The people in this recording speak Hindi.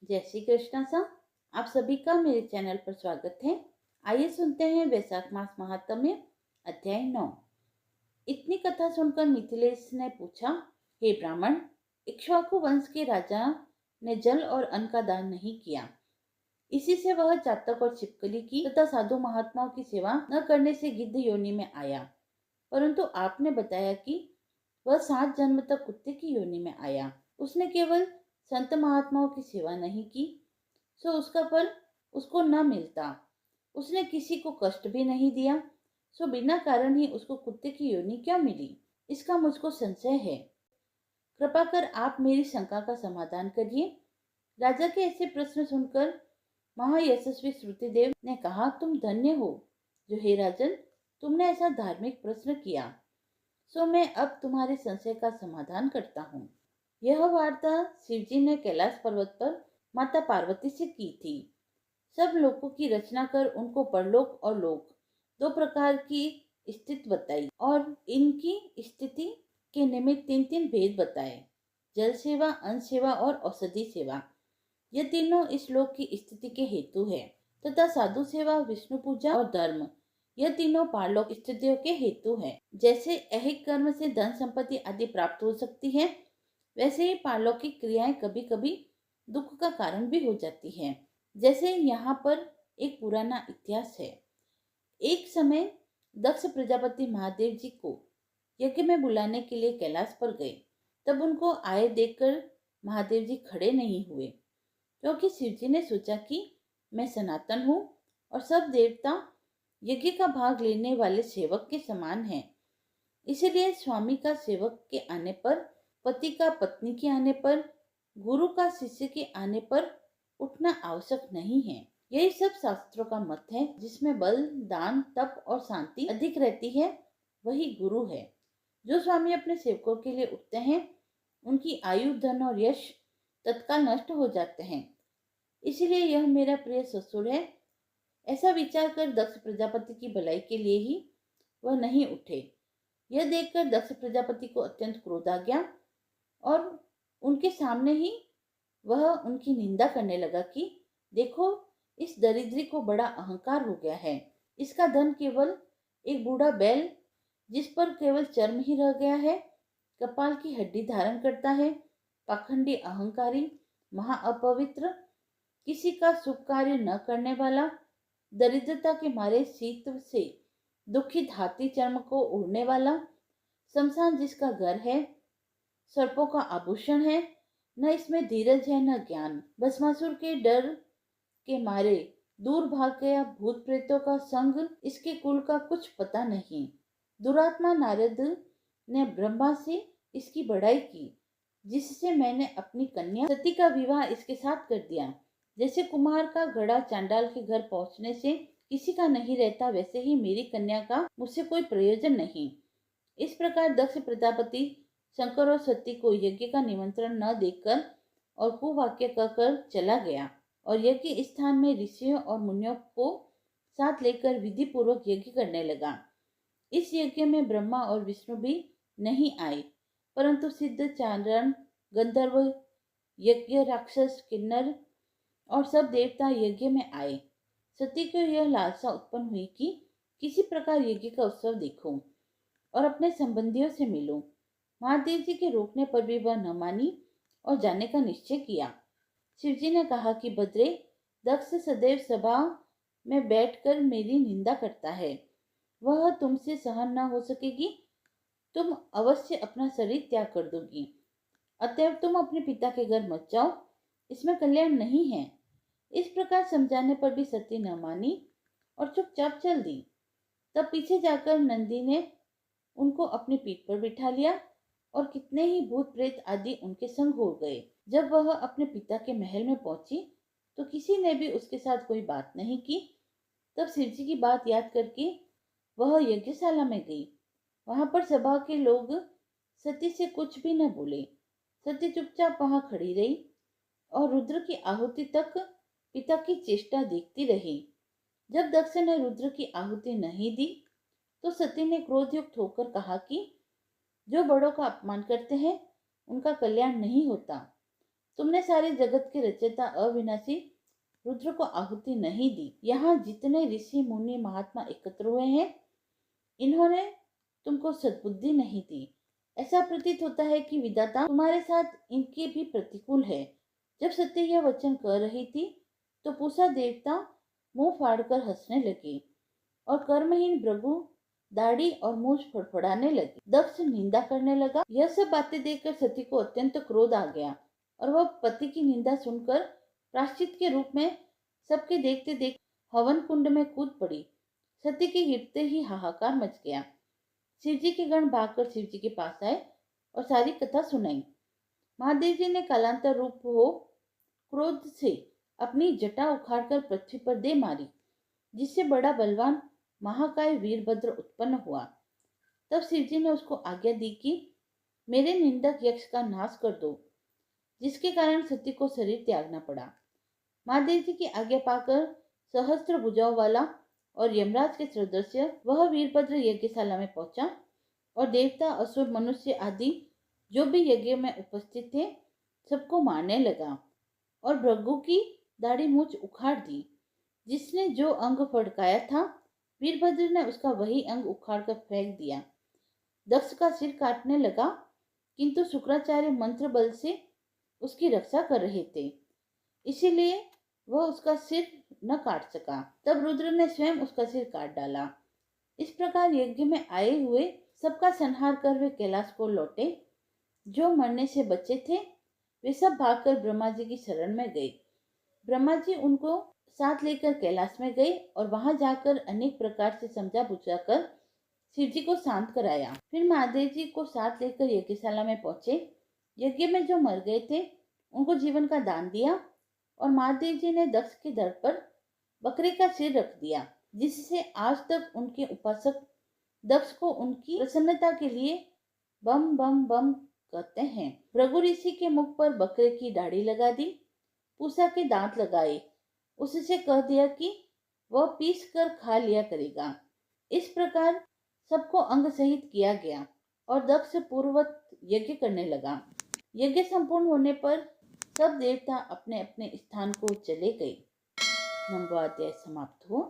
जय श्री कृष्णा सा। आप सभी का मेरे चैनल पर स्वागत है। आइए सुनते हैं वैशाख मास महात्म्य अध्याय 9। इतनी कथा सुनकर मिथिलेश ने पूछा, हे ब्राह्मण, इक्ष्वाकु वंश के राजा ने जल और अन्न का दान नहीं किया। इसी से वह चातक और छिपकली की तथा साधु महात्माओं की सेवा न करने से गिद्ध योनि में आया। परंतु आपने बताया कि वह 7 जन्म तक कुत्ते की योनि में आया। उसने केवल संत महात्माओं की सेवा नहीं की, सो उसका फल उसको न मिलता। उसने किसी को कष्ट भी नहीं दिया, सो बिना कारण ही उसको कुत्ते की योनि क्यों मिली? इसका मुझको संशय है। कृपा कर आप मेरी शंका का समाधान करिए। राजा के ऐसे प्रश्न सुनकर महायशस्वी श्रुतिदेव ने कहा, तुम धन्य हो जो हे राजन तुमने ऐसा धार्मिक प्रश्न किया। सो मैं अब तुम्हारे संशय का समाधान करता हूँ। यह वार्ता शिवजी ने कैलाश पर्वत पर माता पार्वती से की थी। सब लोगों की रचना कर उनको परलोक और लोक 2 प्रकार की स्थिति बताई और इनकी स्थिति के निमित्त 3 भेद बताए। जल सेवा, अन्न सेवा और औषधि सेवा, ये तीनों इस लोक की स्थिति के हेतु है, तथा साधु सेवा, विष्णु पूजा और धर्म, यह तीनों पारलौक स्थितियों के हेतु है। जैसे ऐहिक कर्म से धन संपत्ति आदि प्राप्त हो सकती है, वैसे ही पारलौकिक क्रियाएं कभी कभी दुख का कारण भी हो जाती हैं। जैसे यहाँ पर एक पुराना इतिहास है। एक समय दक्ष प्रजापति महादेव जी को यज्ञ में बुलाने के लिए कैलाश पर गए। तब उनको आए देखकर महादेव जी खड़े नहीं हुए, क्योंकि शिवजी ने सोचा कि मैं सनातन हूँ और सब देवता यज्ञ का भाग लेने वाले सेवक के समान हैं। इसीलिए स्वामी का सेवक के आने पर, पति का पत्नी के आने पर, गुरु का शिष्य के आने पर उठना आवश्यक नहीं है। यही सब शास्त्रों का मत है। जिसमें बल, दान, तप और शांति अधिक रहती है, वही गुरु है। जो स्वामी अपने सेवकों के लिए उठते हैं, उनकी आयु, धन और यश तत्काल नष्ट हो जाते हैं। इसीलिए यह मेरा प्रिय ससुर है। ऐसा विचार कर दक्ष प्रजापति की भलाई के लिए ही वह नहीं उठे। यह देखकर दक्ष प्रजापति को अत्यंत क्रोध आ गया और उनके सामने ही वह उनकी निंदा करने लगा कि देखो, इस दरिद्री को बड़ा अहंकार हो गया है। इसका धन केवल एक बूढ़ा बैल, जिस पर केवल चर्म ही रह गया है, कपाल की हड्डी धारण करता है, पाखंडी, अहंकारी, महा अपवित्र, किसी का शुभ कार्य न करने वाला, दरिद्रता के मारे शीत से दुखित हाथी चर्म को ओढ़ने वाला, शमशान जिसका घर है, सर्पों का आभूषण है, न इसमें धीरज है न ज्ञान, भस्मासुर के डर के मारे दूर भाग गया, भूत प्रेतों का संग, इसके कुल का कुछ पता नहीं। दुरात्मा नारद ने ब्रह्मा से इसकी बड़ाई की, जिससे मैंने अपनी कन्या सती का विवाह इसके साथ कर दिया। जैसे कुम्हार का घड़ा चांडाल के घर पहुंचने से किसी का नहीं रहता, वैसे ही मेरी कन्या का मुझसे कोई प्रयोजन नहीं। इस प्रकार दक्ष प्रजापति शंकर और सती को यज्ञ का निमंत्रण न देकर और कुवाक्य कहकर चला गया और यज्ञ स्थान में ऋषियों और मुनियों को साथ लेकर विधि पूर्वक यज्ञ करने लगा। इस यज्ञ में ब्रह्मा और विष्णु भी नहीं आए, परंतु सिद्ध, चारण, गंधर्व, यज्ञ, राक्षस, किन्नर और सब देवता यज्ञ में आए। सती को यह लालसा उत्पन्न हुई कि किसी प्रकार यज्ञ का उत्सव देखूं और अपने संबंधियों से मिलूं। महादेव जी के रोकने पर भी वह न मानी और जाने का निश्चय किया। शिवजी ने कहा कि भद्रे, दक्ष सदैव सभा में बैठकर मेरी निंदा करता है। वह तुमसे सहन न हो सकेगी। तुम अवश्य अपना शरीर त्याग कर दोगी। अतएव तुम अपने पिता के घर मत जाओ, इसमें कल्याण नहीं है। इस प्रकार समझाने पर भी सती न मानी और चुपचाप चल दी। तब पीछे जाकर नंदी ने उनको अपनी पीठ पर बिठा लिया और कितने ही भूत प्रेत आदि उनके संग हो गए। जब वह अपने पिता के महल में पहुंची तो किसी ने भी उसके साथ कोई बात नहीं की। तब शिवजी की बात याद करके वह यज्ञशाला में गई। वहां पर सभा के लोग सती से कुछ भी न बोले। सती चुपचाप वहां खड़ी रही और रुद्र की आहुति तक पिता की चेष्टा देखती रही। जब दक्ष ने रुद्र की आहुति नहीं दी तो सती ने क्रोधयुक्त होकर कहा कि जो बड़ों का अपमान करते हैं उनका कल्याण नहीं होता। तुमने सारे जगत के रचयिता अविनाशी रुद्र को आहुति नहीं दी। यहाँ जितने ऋषि मुनि महात्मा एकत्र हुए हैं, इन्होंने तुमको सद्बुद्धि नहीं दी। ऐसा प्रतीत होता है कि विधाता तुम्हारे साथ इनके भी प्रतिकूल है। जब सत्य यह वचन कह रही थी तो पूषा देवता मुंह फाड़कर हंसने लगे और कर्महीन भृगु दाढ़ी और मूछ फड़फड़ाने लगे। दक्ष निंदा करने लगा। यह सब बातें देखकर सती को अत्यंत क्रोध आ गया और वह पति की निंदा सुनकर प्रायश्चित के रूप में सबके देखते देखते हवन कुंड में कूद पड़ी। सती के गिरते ही हाहाकार मच गया। शिवजी के गण भागकर शिवजी के पास आए और सारी कथा सुनाई। महादेव जी ने कालांतर रूप हो क्रोध से अपनी जटा उखाड़कर पृथ्वी पर दे मारी, जिससे बड़ा बलवान महाकाय वीरभद्र उत्पन्न हुआ। तब शिवजी ने उसको आज्ञा दी कि मेरे निंदक यक्ष का नाश कर दो, जिसके कारण सती को शरीर त्यागना पड़ा। महादेव जी की आज्ञा पाकर सहस्त्र भुजाओं वाला और यमराज के सदस्य वह वीरभद्र यज्ञशाला में पहुंचा और देवता असुर मनुष्य आदि जो भी यज्ञ में उपस्थित थे सबको मारने लगा और भृगु की दाढ़ी मूछ उखाड़ दी। जिसने जो अंग फड़काया था, वीरभद्र ने उसका वही अंग उखाड़कर फेंक दिया। दक्ष का सिर काटने लगा, किंतु शुक्राचार्य मंत्र बल से उसकी रक्षा कर रहे थे, इसीलिए वह उसका सिर न काट सका। तब रुद्र ने स्वयं उसका सिर काट डाला। इस प्रकार यज्ञ में आए हुए सबका संहार कर वे कैलाश को लौटे। जो मरने से बचे थे वे सब भागकर ब्रह्मा जी की शरण में गए। ब्रह्मा जी उनको साथ लेकर कैलाश में गए और वहां जाकर अनेक प्रकार से समझा बुझाकर शिव जी को शांत कराया। फिर महादेव जी को साथ लेकर यज्ञशाला में पहुंचे। यज्ञ में जो मर गए थे उनको जीवन का दान दिया और महादेव जी ने दक्ष के दर पर बकरे का सिर रख दिया, जिससे आज तक उनके उपासक दक्ष को उनकी प्रसन्नता के लिए बम बम बम कहते हैं। भृगु ऋषि के मुख पर बकरे की दाढ़ी लगा दी, पूषा के दांत लगाए, उससे कह दिया कि वह पीस कर खा लिया करेगा। इस प्रकार सबको अंग सहित किया गया और दक्ष पूर्ववत यज्ञ करने लगा। यज्ञ संपूर्ण होने पर सब देवता अपने अपने स्थान को चले गए। 9वां अध्याय समाप्त हुआ।